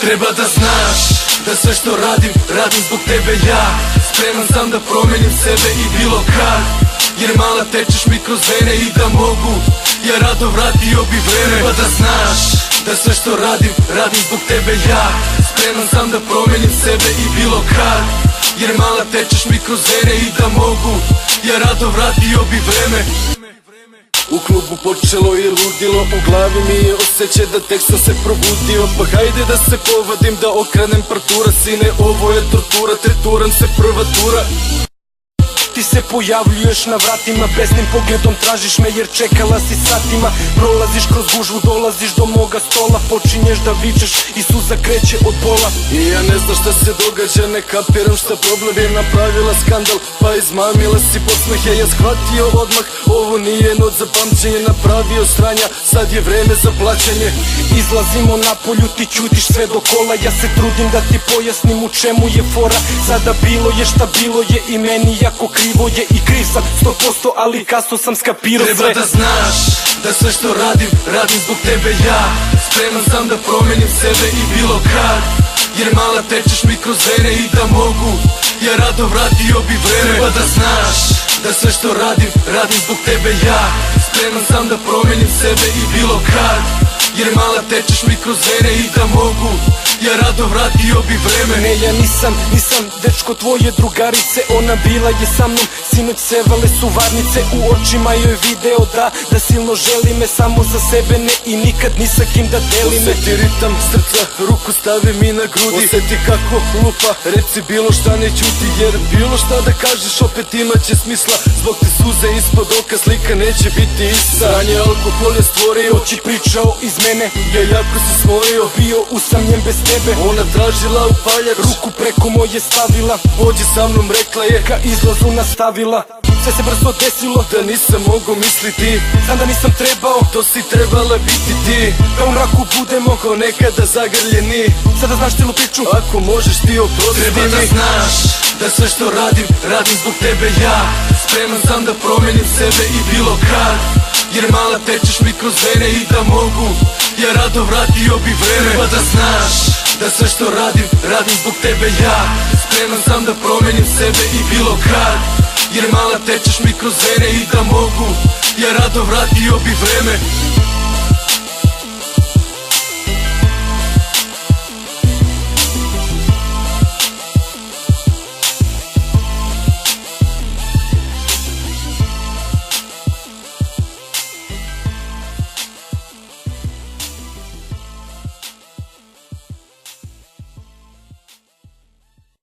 Treba da znaš da sve što radim, radim zbog tebe ja. Spreman sam da promenim sebe i bilo kad, jer mala tečeš mi kroz vene i da mogu ja rado vratio bi vreme. Treba da znaš da sve što radim, radim zbog tebe ja. Spreman sam da promenim sebe i bilo kad, jer mala tečeš mi kroz vene i da mogu ja rado vratio bi vreme. U klubu počelo i ludilo, u glavi mi je osjećaj da tek sam se probudio. Pa hajde da se povadim, da okrenem partura. Sine, ovo je tortura, trituram se prva tura. Ti se pojavljuješ na vratima, besnim pogledom tražiš me jer čekala si satima. Prolaziš kroz gužvu, dolaziš do moga stola, počinješ da vičeš i suza kreće od bola. I ja ne znam šta se događa, ne kapiram šta problem je. Napravila skandal, pa izmamila si podsmehe. Ja shvatio odmah, ovo nije noć za pamćenje. Napravio sranja, sad je vreme za plaćanje. Izlazimo napolju, ti ćutiš sve do kola. Ja se trudim da ti pojasnim u čemu je fora. Sada bilo je šta bilo je i meni jako krivo je i kriv sam 100%, ali kasno sam skapirao sve. Treba da znaš da sve što radim, radim zbog tebe ja. Spreman sam da promenim sebe i bilo kad, jer mala tečeš mi kroz vene i da mogu ja rado vratio bi vreme. Treba da znaš da sve što radim, radim zbog tebe ja. Spreman sam da promenim sebe i bilo kad, jer mala tečeš mi kroz vene i da mogu ja rado vratio bi vreme. Ne, ja nisam dečko tvoje drugarice. Ona bila je sa mnom, sinoć sevale su varnice. U očima joj video da silno želi me samo za sebe, ne i nikad ni sa kim da deli me. Osjeti ritam srca, ruku stavi mi na grudi. Osjeti kako lupa, reci bilo šta ne ćuti, jer bilo šta da kažeš opet imaće smisla. Zbog te suze ispod oka, slika neće biti ista. Sranje alkohol je stvorio, oči pričao iz mene. Ja jako se smojio, bio usamljen bez tebe. Ona tražila upaljač, ruku preko moje stavila. Pođi sa mnom, rekla je, ka izlazu nastavila. Sve se brzo desilo, da nisam mogu misliti. Znam da nisam trebao, to si trebala biti ti. Da u mraku budemo ko nekada zagrljeni. Sada znaš cijelu priču, ako možeš ti oprosti mi. Treba da znaš da sve što radim, radim zbog tebe ja. Spreman sam da promenim sebe i bilo kad, jer mala tečeš mi kroz vene i da mogu ja rado vratio bi vreme. Treba da znaš da sve što radim, radim zbog tebe ja. Spreman sam da promenim sebe i bilo kad, jer mala tečeš mi kroz vene i da mogu ja rado vratio bi vreme.